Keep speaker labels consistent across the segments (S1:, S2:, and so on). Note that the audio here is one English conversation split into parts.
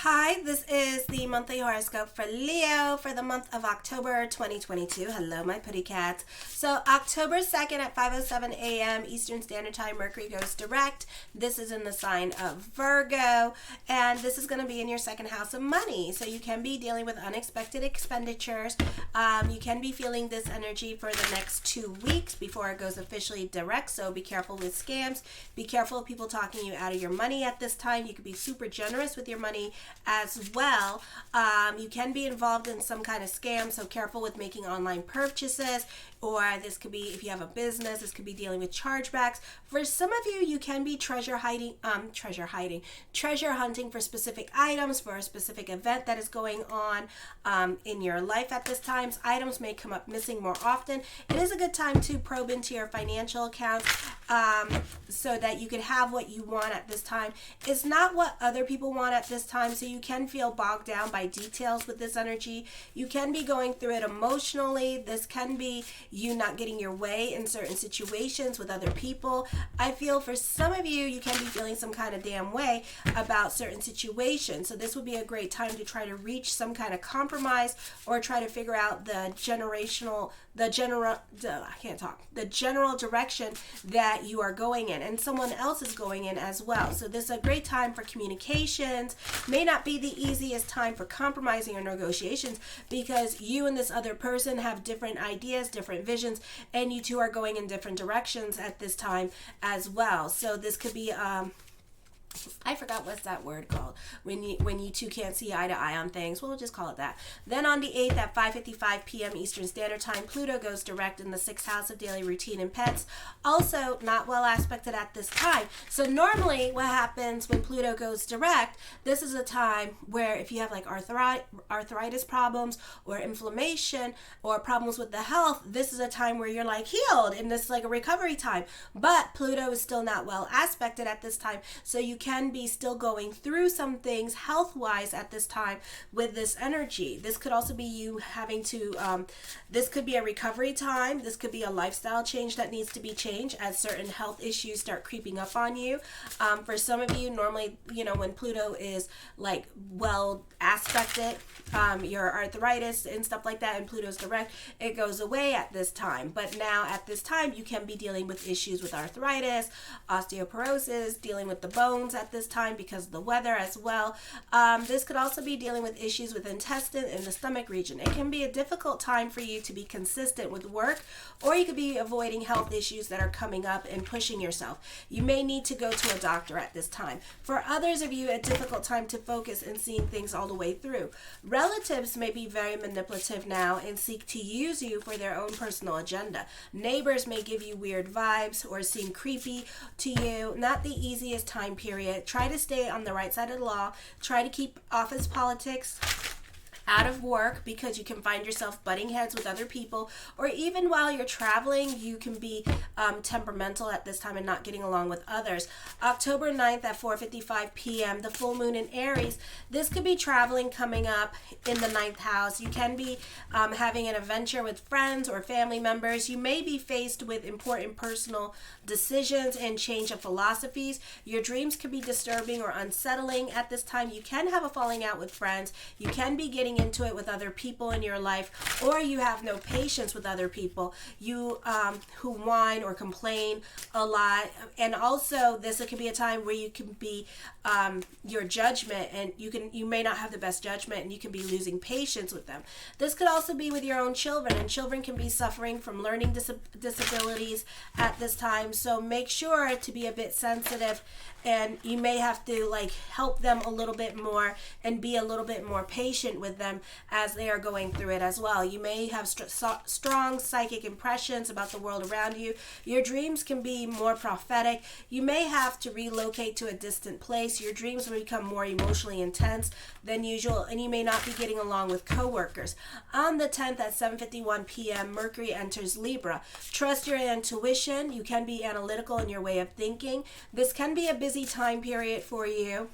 S1: Hi, this is the monthly horoscope for Leo for the month of October 2022. Hello, my putty cats. So, October 2nd at 5:07 a.m. Eastern Standard Time, Mercury goes direct. This is in the sign of Virgo, and this is going to be in your second house of money. So, you can be dealing with unexpected expenditures. You can be feeling this energy for the next 2 weeks before it goes officially direct. So, be careful with scams. Be careful of people talking you out of your money at this time. You could be super generous with your money as well. You can be involved in some kind of scam, so careful with making online purchases, or this could be, if you have a business, this could be dealing with chargebacks. For some of you, you can be treasure hunting for specific items for a specific event that is going on in your life at this time. Items may come up missing more often. It is a good time to probe into your financial accounts so that you can have what you want at this time. It's not what other people want at this time, so you can feel bogged down by details with this energy. You can be going through it emotionally. This can be you not getting your way in certain situations with other people. I feel for some of you, you can be feeling some kind of damn way about certain situations. So this would be a great time to try to reach some kind of compromise or try to figure out the general direction that you are going in, and someone else is going in as well. So this is a great time for communications. May not be the easiest time for compromising or negotiations because you and this other person have different ideas, different visions, and you two are going in different directions at this time as well. So this could be I forgot what's that word called when you two can't see eye to eye on things. We'll just call it that. Then on the 8th at 5:55 p.m. Eastern Standard Time, Pluto goes direct in the 6th house of daily routine and pets. Also not well aspected at this time. So normally what happens when Pluto goes direct, this is a time where if you have like arthritis problems or inflammation or problems with the health, this is a time where you're like healed, and this is like a recovery time. But Pluto is still not well aspected at this time, so you can be still going through some things health-wise at this time with this energy. This could also be you having to, this could be a recovery time. This could be a lifestyle change that needs to be changed as certain health issues start creeping up on you. For some of you, normally, when Pluto is like well aspected, your arthritis and stuff like that, and Pluto's direct, it goes away at this time. But now at this time, you can be dealing with issues with arthritis, osteoporosis, dealing with the bones at this time because of the weather as well. This could also be dealing with issues with intestine and the stomach region. It can be a difficult time for you to be consistent with work, or you could be avoiding health issues that are coming up and pushing yourself. You may need to go to a doctor at this time. For others of you, a difficult time to focus and seeing things all the way through. Relatives may be very manipulative now and seek to use you for their own personal agenda. Neighbors may give you weird vibes or seem creepy to you. Not the easiest time period. Try to stay on the right side of the law. Try to keep office politics out of work because you can find yourself butting heads with other people, or even while you're traveling, you can be temperamental at this time and not getting along with others. October 9th at 4:55 p.m., the full moon in Aries. This could be traveling coming up in the 9th house. You can be having an adventure with friends or family members. You may be faced with important personal decisions and change of philosophies. Your dreams could be disturbing or unsettling at this time. You can have a falling out with friends. You can be getting into it with other people in your life, or you have no patience with other people, you who whine or complain a lot. And also this could be a time where you can be your judgment, and you may not have the best judgment, and you can be losing patience with them. This could also be with your own children, and children can be suffering from learning disabilities at this time. So make sure to be a bit sensitive, and you may have to help them a little bit more and be a little bit more patient with them as they are going through it as well. You may have strong psychic impressions about the world around you. Your dreams can be more prophetic. You may have to relocate to a distant place. Your dreams will become more emotionally intense than usual, and you may not be getting along with coworkers. On the 10th at 7:51 p.m., Mercury enters Libra. Trust your intuition. You can be analytical in your way of thinking. This can be a busy time period for you.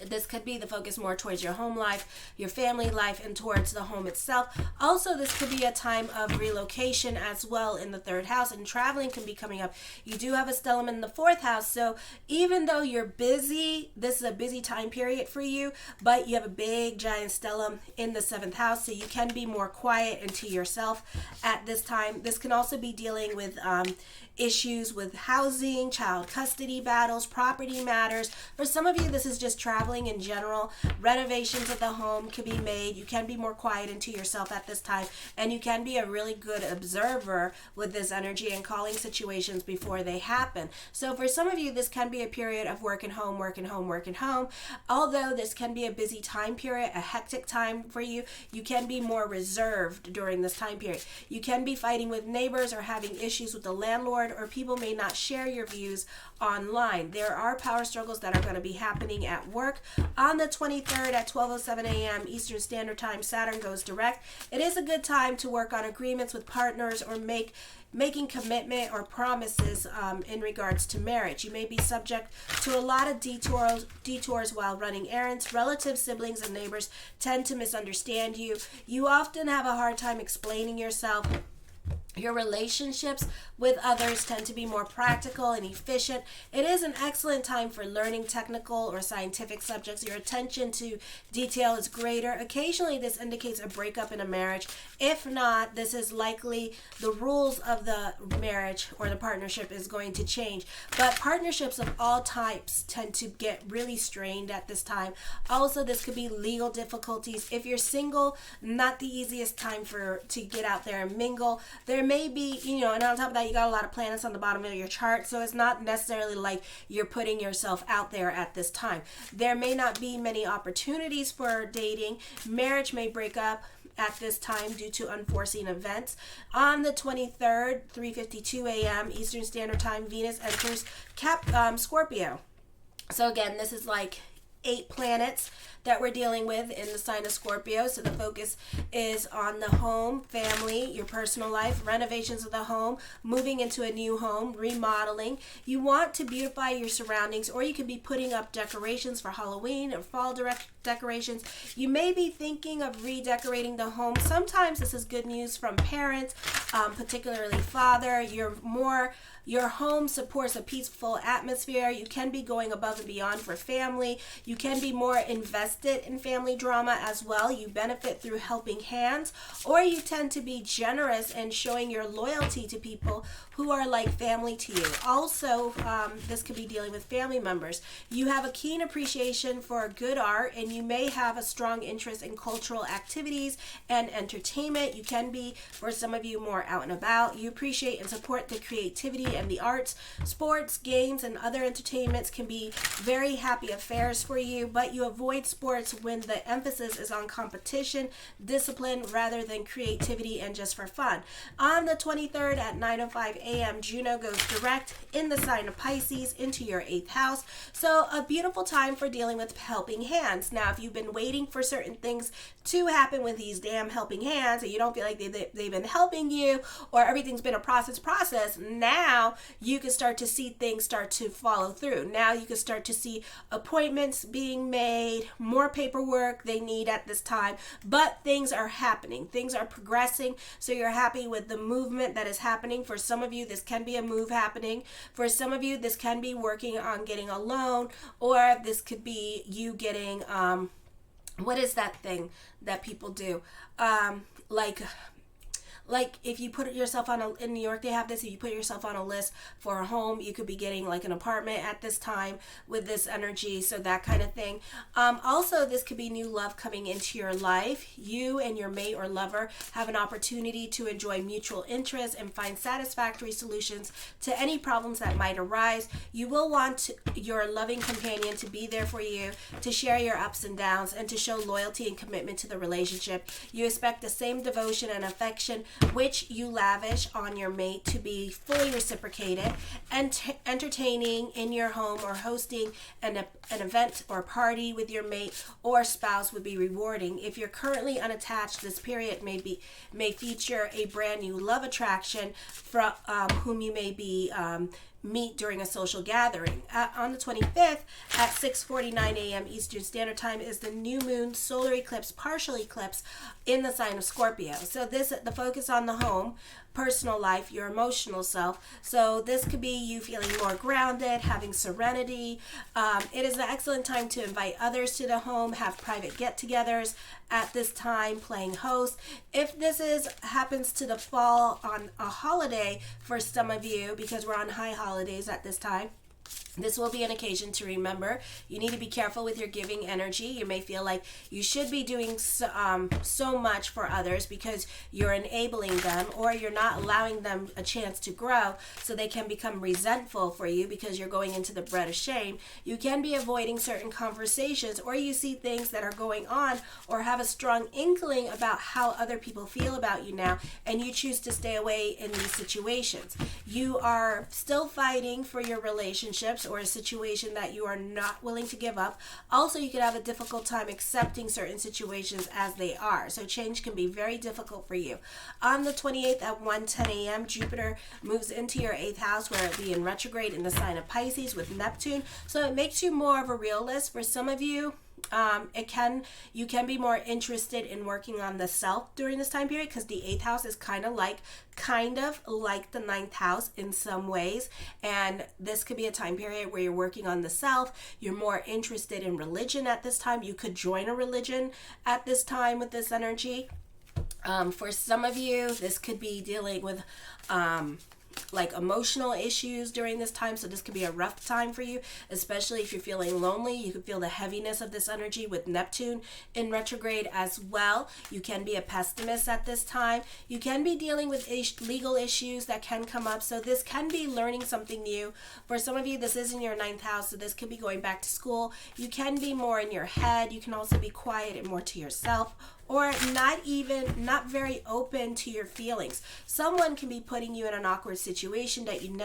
S1: This could be the focus more towards your home life, your family life, and towards the home itself. Also, this could be a time of relocation as well in the third house, and traveling can be coming up. You do have a stellium in the fourth house, so even though you're busy, this is a busy time period for you, but you have a big giant stellium in the seventh house, so you can be more quiet and to yourself at this time. This can also be dealing with issues with housing, child custody battles, property matters. For some of you, this is just traveling in general. Renovations of the home can be made. You can be more quiet and to yourself at this time, and you can be a really good observer with this energy and calling situations before they happen. So for some of you, this can be a period of work and home, work and home, work and home. Although this can be a busy time period, a hectic time for you, you can be more reserved during this time period. You can be fighting with neighbors or having issues with the landlord, or people may not share your views online. There are power struggles that are going to be happening at work. On the 23rd at 12:07 a.m. Eastern Standard Time, Saturn goes direct. It is a good time to work on agreements with partners or making commitment or promises in regards to marriage. You may be subject to a lot of detours while running errands. Relatives, siblings, and neighbors tend to misunderstand you. You often have a hard time explaining yourself. Your relationships with others tend to be more practical and efficient. It is an excellent time for learning technical or scientific subjects. Your attention to detail is greater. Occasionally, this indicates a breakup in a marriage. If not, this is likely the rules of the marriage or the partnership is going to change. But partnerships of all types tend to get really strained at this time. Also, this could be legal difficulties. If you're single, not the easiest time to get out there and mingle. There may be, and on top of that, you got a lot of planets on the bottom of your chart, so it's not necessarily like you're putting yourself out there at this time. There may not be many opportunities for dating. Marriage may break up at this time due to unforeseen events. On the 23rd, 3:52 a.m. Eastern Standard Time, Venus enters Scorpio. So again, this is like 8 planets that we're dealing with in the sign of Scorpio. So the focus is on the home, family, your personal life, renovations of the home, moving into a new home, remodeling. You want to beautify your surroundings, or you could be putting up decorations for Halloween or fall decorations. You may be thinking of redecorating the home. Sometimes this is good news from parents, particularly father. Your home supports a peaceful atmosphere. You can be going above and beyond for family. You can be more invested in family drama as well. You benefit through helping hands, or you tend to be generous and showing your loyalty to people who are like family to you. Also, this could be dealing with family members. You have a keen appreciation for good art, and you may have a strong interest in cultural activities and entertainment. You can be, for some of you, more out and about. You appreciate and support the creativity and the arts. Sports, games, and other entertainments can be very happy affairs for you, but you avoid sports when the emphasis is on competition, discipline, rather than creativity and just for fun. On the 23rd at 9:05 a.m., Juno goes direct in the sign of Pisces into your 8th house. So a beautiful time for dealing with helping hands. Now, if you've been waiting for certain things to happen with these damn helping hands and you don't feel like they've been helping you, or everything's been a process, now you can start to see things start to follow through. Now you can start to see appointments being made, more paperwork they need at this time, but things are happening. Things are progressing, so you're happy with the movement that is happening. For some of you, this can be a move happening. For some of you, this can be working on getting a loan, or this could be you getting, what is that thing that people do? Like if you put yourself in New York, they have this, if you put yourself on a list for a home, you could be getting like an apartment at this time with this energy, so that kind of thing. Also, this could be new love coming into your life. You and your mate or lover have an opportunity to enjoy mutual interest and find satisfactory solutions to any problems that might arise. You will want your loving companion to be there for you, to share your ups and downs, and to show loyalty and commitment to the relationship. You expect the same devotion and affection which you lavish on your mate to be fully reciprocated, and entertaining in your home or hosting an event or party with your mate or spouse would be rewarding. If you're currently unattached, this period may feature a brand new love attraction from whom you may be meet during a social gathering. On the 25th at 6:49 a.m. Eastern Standard Time is the new moon solar eclipse, partial eclipse in the sign of Scorpio. So the focus on the home, personal life, your emotional self. So this could be you feeling more grounded, having serenity. It is an excellent time to invite others to the home, have private get-togethers at this time, playing host. If this happens to the fall on a holiday for some of you, because we're on high holidays at this time, this will be an occasion to remember you need to be careful with your giving energy. You may feel like you should be doing so much for others because you're enabling them, or you're not allowing them a chance to grow, so they can become resentful for you because you're going into the bread of shame. You can be avoiding certain conversations, or you see things that are going on or have a strong inkling about how other people feel about you now, and you choose to stay away in these situations. You are still fighting for your relationships or a situation that you are not willing to give up. Also, you could have a difficult time accepting certain situations as they are. So change can be very difficult for you. On the 28th at 1:10 a.m., Jupiter moves into your 8th house, where it will be in retrograde in the sign of Pisces with Neptune. So it makes you more of a realist. For some of you, you can be more interested in working on the self during this time period, because the 8th house is kind of like the 9th house in some ways, and this could be a time period where you're working on the self. You're more interested in religion at this time. You could join a religion at this time with this energy. For some of you, this could be dealing with like emotional issues during this time. So this could be a rough time for you, especially if you're feeling lonely. You could feel the heaviness of this energy with Neptune in retrograde as well. You can be a pessimist at this time. You can be dealing with legal issues that can come up. So this can be learning something new. For some of you, this is in your 9th house, so this could be going back to school. You can be more in your head. You can also be quiet and more to yourself, or not very open to your feelings. Someone can be putting you in an awkward situation that you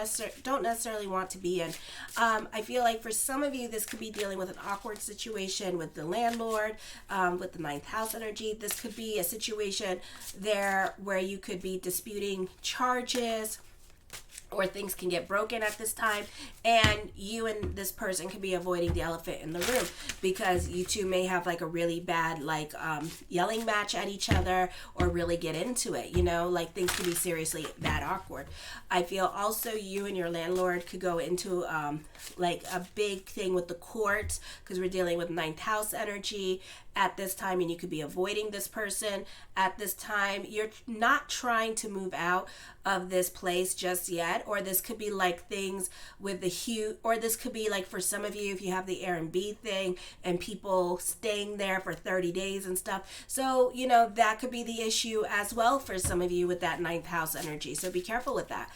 S1: don't necessarily want to be in. I feel like for some of you, this could be dealing with an awkward situation with the landlord, with the 9th house energy. This could be a situation there where you could be disputing charges, or things can get broken at this time, and you and this person could be avoiding the elephant in the room, because you two may have like a really bad yelling match at each other, or really get into it, like things can be seriously that awkward. I feel also you and your landlord could go into like a big thing with the court, because we're dealing with 9th house energy at this time, and you could be avoiding this person at this time. You're not trying to move out of this place just yet, or this could be like things with the hue, or this could be like for some of you, if you have the Airbnb thing and people staying there for 30 days and stuff. So, that could be the issue as well for some of you with that 9th house energy. So be careful with that.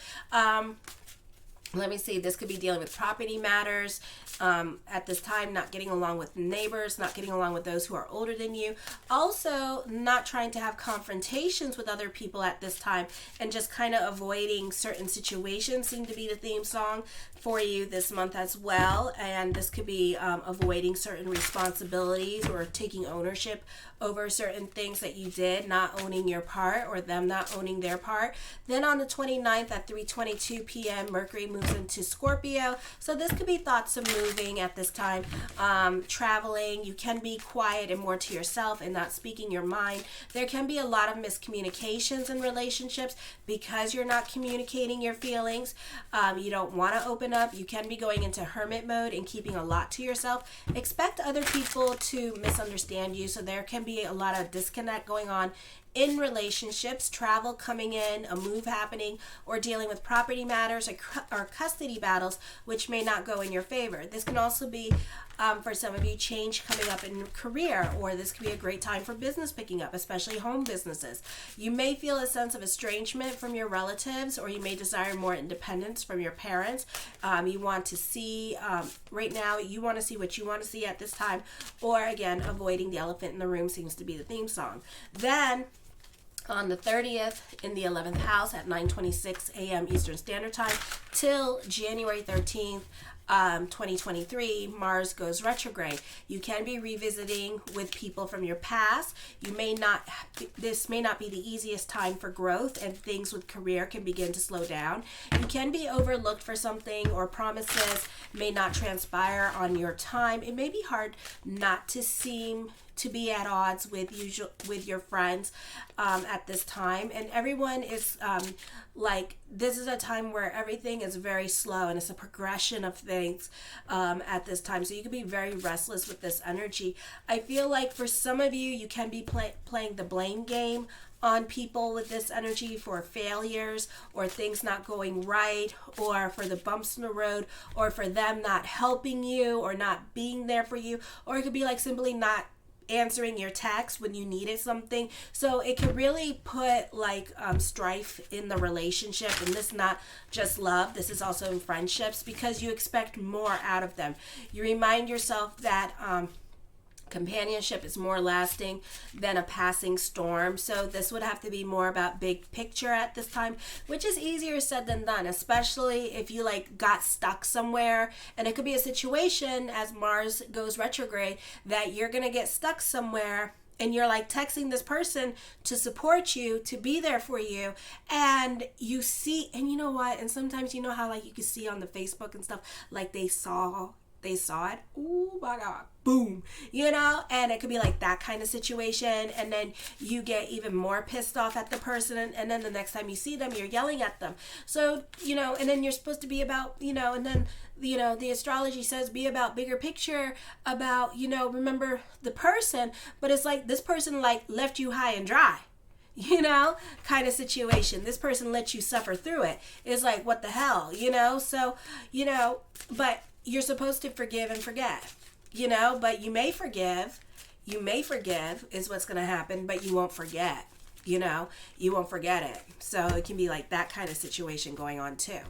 S1: Let me see, this could be dealing with property matters at this time, not getting along with neighbors, not getting along with those who are older than you. Also, not trying to have confrontations with other people at this time, and just kind of avoiding certain situations seem to be the theme song for you this month as well. And this could be avoiding certain responsibilities, or taking ownership over certain things that you did, not owning your part, or them not owning their part. Then on the 29th at 3:22 p.m., Mercury moves into Scorpio. So this could be thoughts of moving at this time, traveling. You can be quiet and more to yourself and not speaking your mind. There can be a lot of miscommunications in relationships because you're not communicating your feelings. You don't want to open up. You can be going into hermit mode and keeping a lot to yourself. Expect other people to misunderstand you, so there can be a lot of disconnect going on in relationships, travel coming in, a move happening, or dealing with property matters or custody battles, which may not go in your favor. This can also be, for some of you, change coming up in career, or this could be a great time for business picking up, especially home businesses. You may feel a sense of estrangement from your relatives, or you may desire more independence from your parents. You want to see, right now, you want to see what you want to see at this time, or again, avoiding the elephant in the room seems to be the theme song. Then, on the 30th in the 11th house at 9:26 a.m. Eastern Standard Time till January 13th, 2023, Mars goes retrograde. You can be revisiting with people from your past. This may not be the easiest time for growth, and things with career can begin to slow down. You can be overlooked for something, or promises may not transpire on your time. It may be hard not to seem to be at odds with your friends at this time, and everyone is this is a time where everything is very slow, and it's a progression of things at this time, so you can be very restless with this energy. I feel like for some of you, you can be playing the blame game on people with this energy for failures, or things not going right, or for the bumps in the road, or for them not helping you or not being there for you, or it could be like simply not answering your text when you needed something. So it can really put strife in the relationship, and this is not just love, this is also in friendships, because you expect more out of them. You remind yourself that companionship is more lasting than a passing storm. So this would have to be more about big picture at this time, which is easier said than done, especially if you got stuck somewhere. And it could be a situation as Mars goes retrograde that you're going to get stuck somewhere, and you're texting this person to support you, to be there for you, and you see, and you know what, and sometimes you know how you can see on the Facebook and stuff, they saw it, oh my God, boom, and it could be that kind of situation, and then you get even more pissed off at the person, and then the next time you see them, you're yelling at them. So, and then you're supposed to be about, and then, the astrology says be about bigger picture, about, remember the person, but it's this person left you high and dry. Kind of situation. This person let you suffer through it. It's what the hell, so, but you're supposed to forgive and forget, but you may forgive is what's going to happen, but you won't forget, you won't forget it. So it can be that kind of situation going on too.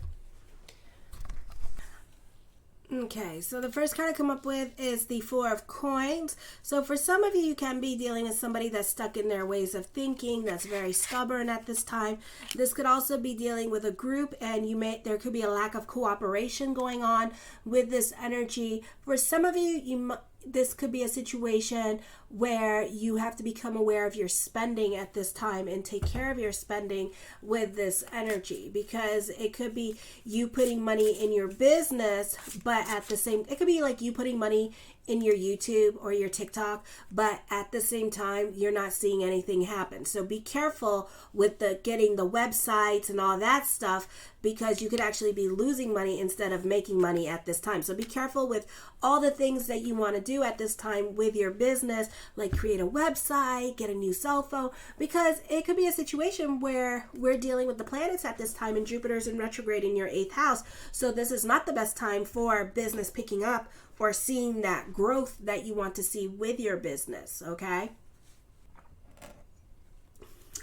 S1: Okay, so the first card I come up with is the Four of Coins. So for some of you, you can be dealing with somebody that's stuck in their ways of thinking, that's very stubborn at this time. This could also be dealing with a group, and there could be a lack of cooperation going on with this energy. For some of you, this could be a situation where you have to become aware of your spending at this time and take care of your spending with this energy, because it could be you putting money in your business, but at the same, it could be you putting money in your YouTube or your TikTok, but at the same time, you're not seeing anything happen. So be careful with getting the websites and all that stuff, because you could actually be losing money instead of making money at this time. So be careful with all the things that you want to do at this time with your business, like create a website, get a new cell phone, because it could be a situation where we're dealing with the planets at this time, and Jupiter's in retrograde in your 8th house. So this is not the best time for business picking up or seeing that growth that you want to see with your business, okay?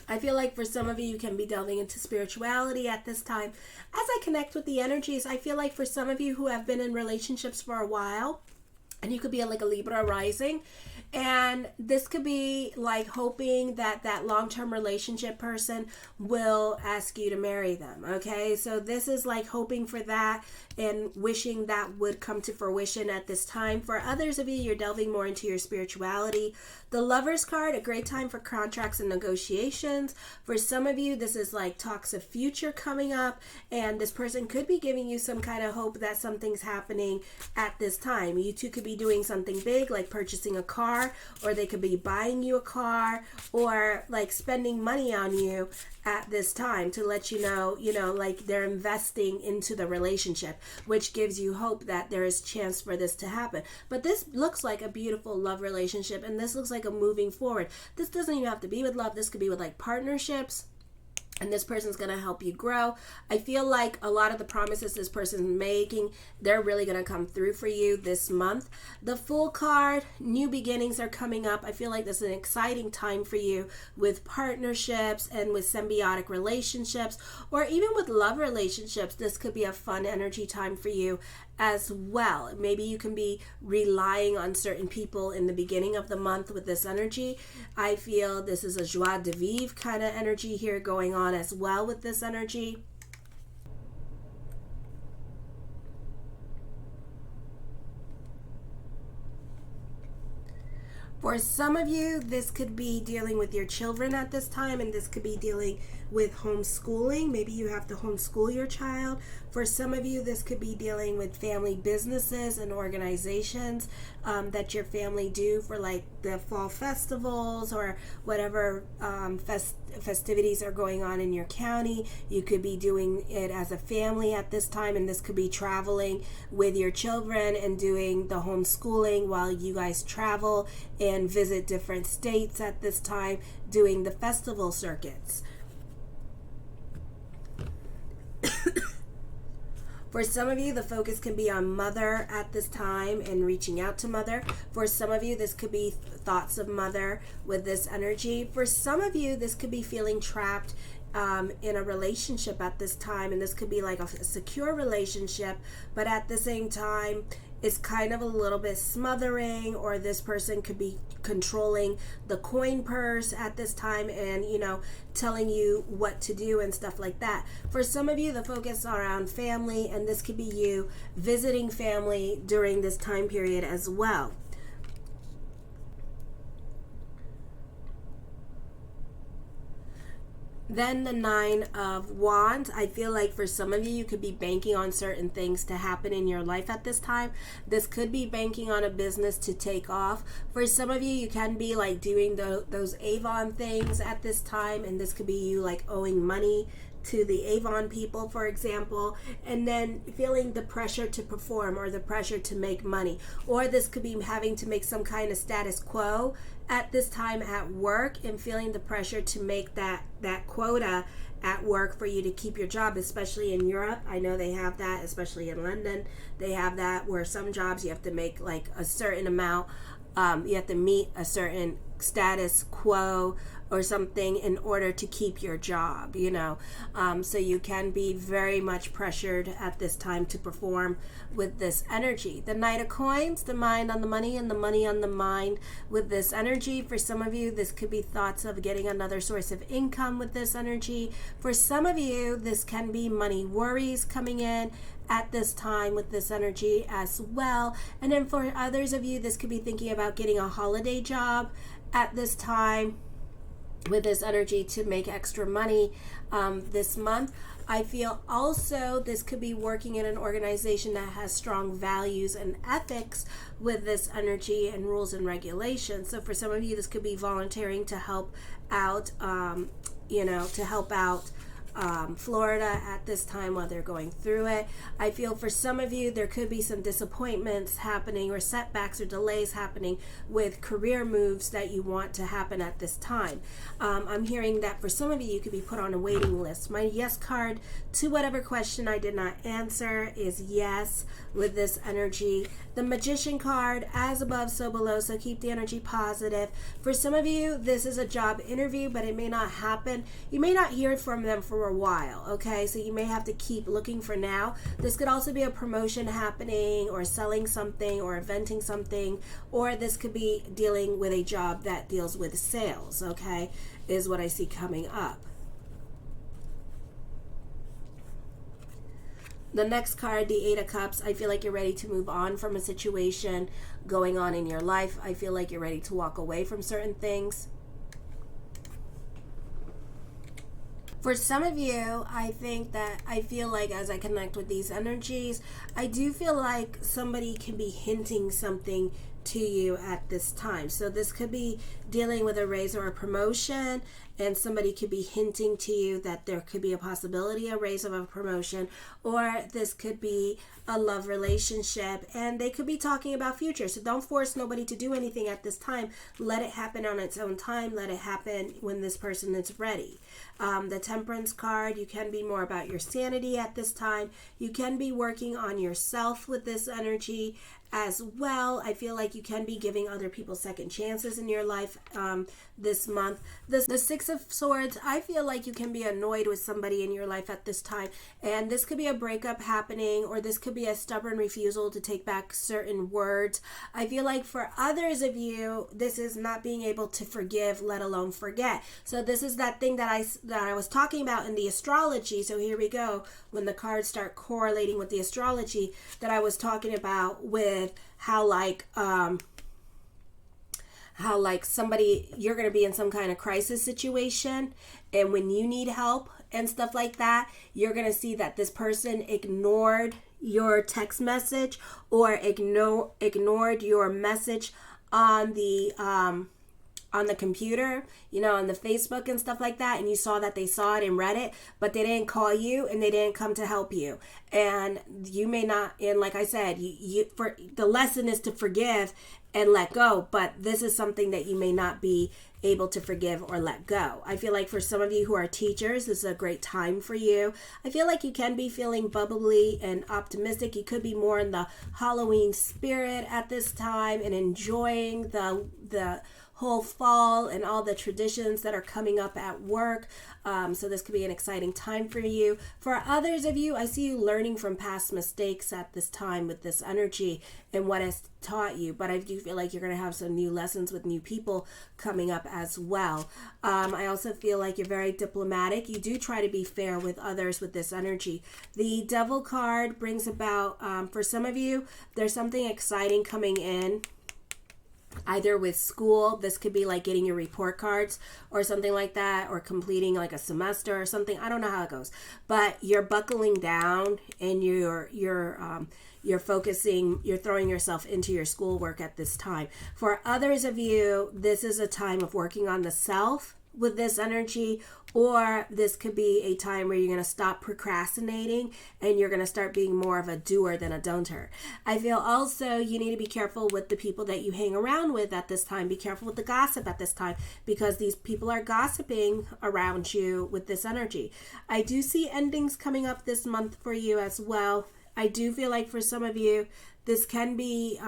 S1: I feel for some of you, you can be delving into spirituality at this time. As I connect with the energies, I feel for some of you who have been in relationships for a while, and you could be a Libra rising, and this could be hoping that long-term relationship person will ask you to marry them, okay? So this is hoping for that and wishing that would come to fruition at this time. For others of you, you're delving more into your spirituality. The Lovers card, a great time for contracts and negotiations. For some of you, this is talks of future coming up, and this person could be giving you some kind of hope that something's happening at this time. You two could be doing something big, like purchasing a car, or they could be buying you a car, or spending money on you at this time to let you know, they're investing into the relationship, which gives you hope that there is chance for this to happen. But this looks like a beautiful love relationship, and this looks like a moving forward. This doesn't even have to be with love. This could be with partnerships, and this person's going to help you grow. I feel a lot of the promises this person's making, they're really going to come through for you this month. The Fool card, new beginnings are coming up. I feel this is an exciting time for you with partnerships and with symbiotic relationships, or even with love relationships. This could be a fun energy time for you as well. Maybe you can be relying on certain people in the beginning of the month with this energy. I feel this is a joie de vivre kind of energy here going on as well with this energy. For some of you, this could be dealing with your children at this time, and this could be dealing with homeschooling. Maybe you have to homeschool your child. For some of you, this could be dealing with family businesses and organizations that your family do for like the fall festivals or whatever festivities are going on in your county. You could be doing it as a family at this time, and this could be traveling with your children and doing the homeschooling while you guys travel and visit different states at this time, doing the festival circuits. For some of you, the focus can be on mother at this time and reaching out to mother. For some of you, this could be thoughts of mother with this energy. For some of you, this could be feeling trapped in a relationship at this time, and this could be like a secure relationship, but at the same time, it's kind of a little bit smothering, or this person could be controlling the coin purse at this time and, you know, telling you what to do and stuff like that. For some of you, the focus is around family, and this could be you visiting family during this time period as well. Then the Nine of Wands. I feel like for some of you, you could be banking on certain things to happen in your life at this time. This could be banking on a business to take off. For some of you, you can be like doing those Avon things at this time, and this could be you like owing money to the Avon people, for example, and then feeling the pressure to perform or the pressure to make money. Or this could be having to make some kind of status quo at this time at work and feeling the pressure to make that quota at work for you to keep your job, especially in Europe. I know they have that, especially in London. They have that where some jobs you have to make like a certain amount. You have to meet a certain status quo or something in order to keep your job, you know. So you can be very much pressured at this time to perform with this energy. The Knight of Coins, the mind on the money and the money on the mind with this energy. For some of you, this could be thoughts of getting another source of income with this energy. For some of you, this can be money worries coming in at this time with this energy as well. And then for others of you, this could be thinking about getting a holiday job at this time with this energy to make extra money this month. I feel also this could be working in an organization that has strong values and ethics with this energy and rules and regulations. So for some of you, this could be volunteering to help out, Florida at this time while they're going through it. I feel for some of you, there could be some disappointments happening or setbacks or delays happening with career moves that you want to happen at this time. I'm hearing that for some of you, you could be put on a waiting list. My yes card to whatever question I did not answer is yes with this energy. The Magician card, as above, so below, so keep the energy positive. For some of you, this is a job interview, but it may not happen. You may not hear from them for a while, okay? So you may have to keep looking for now. This could also be a promotion happening or selling something or inventing something, or this could be dealing with a job that deals with sales, okay, is what I see coming up. The next card, the Eight of Cups, I feel like you're ready to move on from a situation going on in your life. I feel like you're ready to walk away from certain things. For some of you, I feel like as I connect with these energies, I do feel like somebody can be hinting something to you at this time. So this could be dealing with a raise or a promotion, and somebody could be hinting to you that there could be a possibility a raise of a promotion, or this could be a love relationship, and they could be talking about future. So don't force nobody to do anything at this time. Let it happen on its own time. Let it happen when this person is ready. The Temperance card, you can be more about your sanity at this time. You can be working on yourself with this energy as well. I feel like you can be giving other people second chances in your life this month. The Six of Swords, I feel like you can be annoyed with somebody in your life at this time, and this could be a breakup happening, or this could be a stubborn refusal to take back certain words. I feel like for others of you, this is not being able to forgive, let alone forget. So this is that thing that I was talking about in the astrology. So here we go, when the cards start correlating with the astrology that I was talking about with how how like somebody, you're going to be in some kind of crisis situation, and when you need help and stuff like that, you're going to see that this person ignored your text message or ignored your message on the computer, on the Facebook and stuff like that, and you saw that they saw it and read it, but they didn't call you and they didn't come to help you. And you may not, and like I said, for the lesson is to forgive and let go, but this is something that you may not be able to forgive or let go. I feel like for some of you who are teachers, this is a great time for you. I feel like you can be feeling bubbly and optimistic. You could be more in the Halloween spirit at this time and enjoying the whole fall and all the traditions that are coming up at work. So this could be an exciting time for you. For others of you, I see you learning from past mistakes at this time with this energy and what has taught you. But I do feel like you're going to have some new lessons with new people coming up as well. I also feel like you're very diplomatic. You do try to be fair with others with this energy. The Devil card brings about, for some of you, there's something exciting coming in. Either with school, this could be like getting your report cards or something like that, or completing like a semester or something. I don't know how it goes, but you're buckling down and you're focusing, you're throwing yourself into your schoolwork at this time. For others of you, this is a time of working on the self with this energy, or this could be a time where you're going to stop procrastinating and you're going to start being more of a doer than a don'ter. I feel also you need to be careful with the people that you hang around with at this time. Be careful with the gossip at this time, because these people are gossiping around you with this energy. I do see endings coming up this month for you as well. I do feel like for some of you, this can be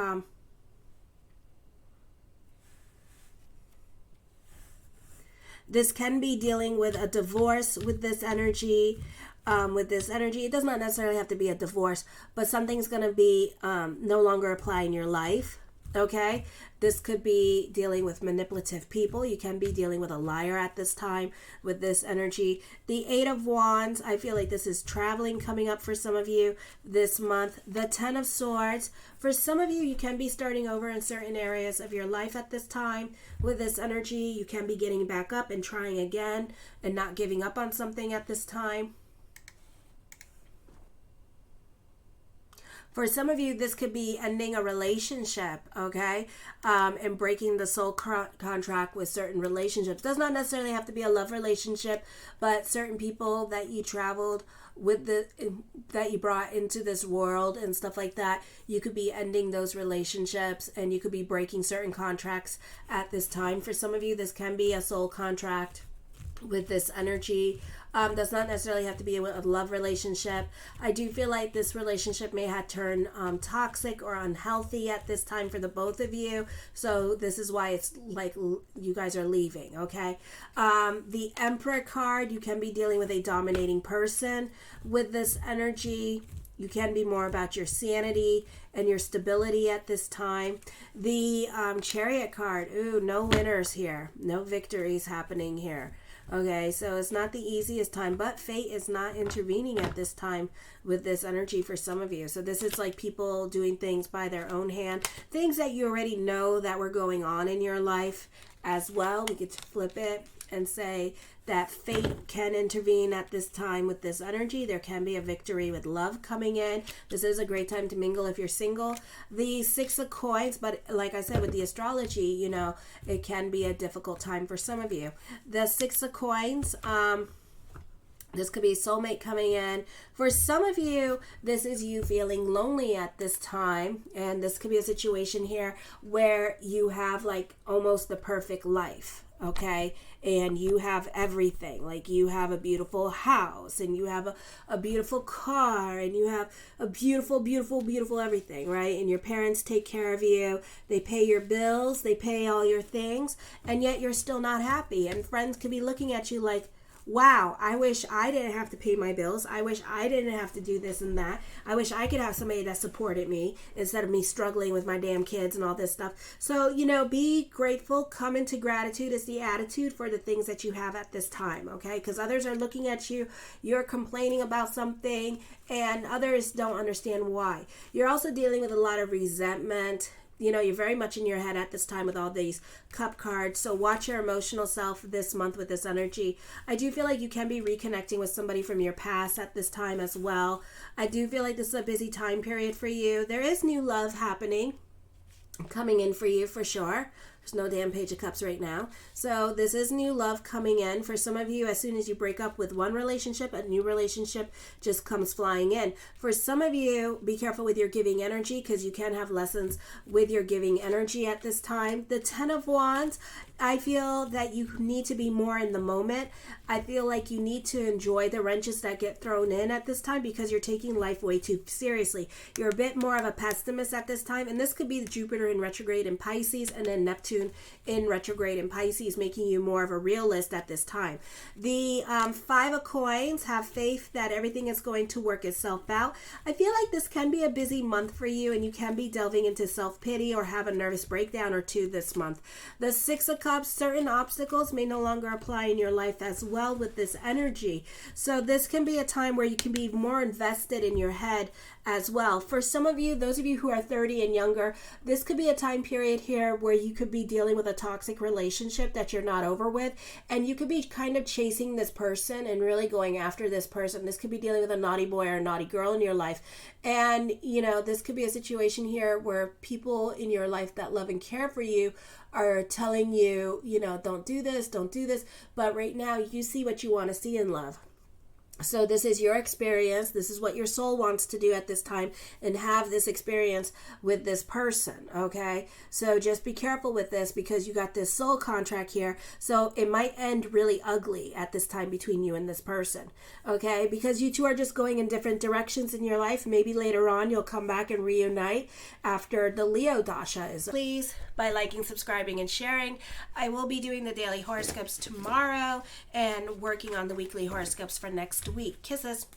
S1: dealing with a divorce with this energy. It does not necessarily have to be a divorce, but something's going to be no longer apply in your life. Okay, this could be dealing with manipulative people. You can be dealing with a liar at this time with this energy. The Eight of Wands, I feel like this is traveling coming up for some of you this month. The Ten of Swords, for some of you, you can be starting over in certain areas of your life at this time with this energy. You can be getting back up and trying again and not giving up on something at this time. For some of you, this could be ending a relationship, okay? And breaking the soul contract with certain relationships. Does not necessarily have to be a love relationship, but certain people that you traveled with, that you brought into this world and stuff like that. You could be ending those relationships, and you could be breaking certain contracts at this time. For some of you, this can be a soul contract with this energy. Does not necessarily have to be a love relationship. I do feel like this relationship may have turned toxic or unhealthy at this time for the both of you. So this is why it's like you guys are leaving, okay? The Emperor card, you can be dealing with a dominating person with this energy. You can be more about your sanity and your stability at this time. The Chariot card, ooh, no winners here. No victories happening here. Okay, so it's not the easiest time, but fate is not intervening at this time with this energy for some of you. So this is like people doing things by their own hand, things that you already know that were going on in your life as well. We get to flip it and say that fate can intervene at this time with this energy. There can be a victory with love coming in. This is a great time to mingle if you're single. The Six of Coins, but like I said, with the astrology, it can be a difficult time for some of you. The Six of Coins, this could be a soulmate coming in. For some of you, this is you feeling lonely at this time. And this could be a situation here where you have like almost the perfect life. Okay, and you have everything. Like you have a beautiful house, and you have a beautiful car, and you have a beautiful, beautiful, beautiful everything, right? And your parents take care of you. They pay your bills. They pay all your things, and yet you're still not happy. And friends could be looking at you like, wow, I wish I didn't have to pay my bills. I wish I didn't have to do this and that. I wish I could have somebody that supported me instead of me struggling with my damn kids and all this stuff. So, be grateful. Come into gratitude is the attitude for the things that you have at this time, okay? Because others are looking at you. You're complaining about something, and others don't understand why. You're also dealing with a lot of resentment, you're very much in your head at this time with all these cup cards. So watch your emotional self this month with this energy. I do feel like you can be reconnecting with somebody from your past at this time as well. I do feel like this is a busy time period for you. There is new love happening, coming in for you for sure. There's no damn Page of Cups right now. So this is new love coming in. For some of you, as soon as you break up with one relationship, a new relationship just comes flying in. For some of you, be careful with your giving energy, because you can have lessons with your giving energy at this time. The Ten of Wands, I feel that you need to be more in the moment. I feel like you need to enjoy the wrenches that get thrown in at this time, because you're taking life way too seriously. You're a bit more of a pessimist at this time, and this could be the Jupiter in retrograde in Pisces and then Neptune in retrograde in Pisces, making you more of a realist at this time. The Five of Coins, have faith that everything is going to work itself out. I feel like this can be a busy month for you, and you can be delving into self-pity or have a nervous breakdown or two this month. The Six of Cups, certain obstacles may no longer apply in your life as well with this energy. So this can be a time where you can be more invested in your head as well. For some of you, those of you who are 30 and younger, this could be a time period here where you could be dealing with a toxic relationship that you're not over with, and you could be kind of chasing this person and really going after this person. This could be dealing with a naughty boy or a naughty girl in your life, and this could be a situation here where people in your life that love and care for you are telling you, don't do this, but right now you see what you want to see in love. So this is your experience. This is what your soul wants to do at this time, and have this experience with this person, okay? So just be careful with this, because you got this soul contract here. So it might end really ugly at this time between you and this person, okay? Because you two are just going in different directions in your life. Maybe later on you'll come back and reunite after the Leo Dasha is. Please, by liking, subscribing, and sharing. I will be doing the daily horoscopes tomorrow and working on the weekly horoscopes for next week. Kisses.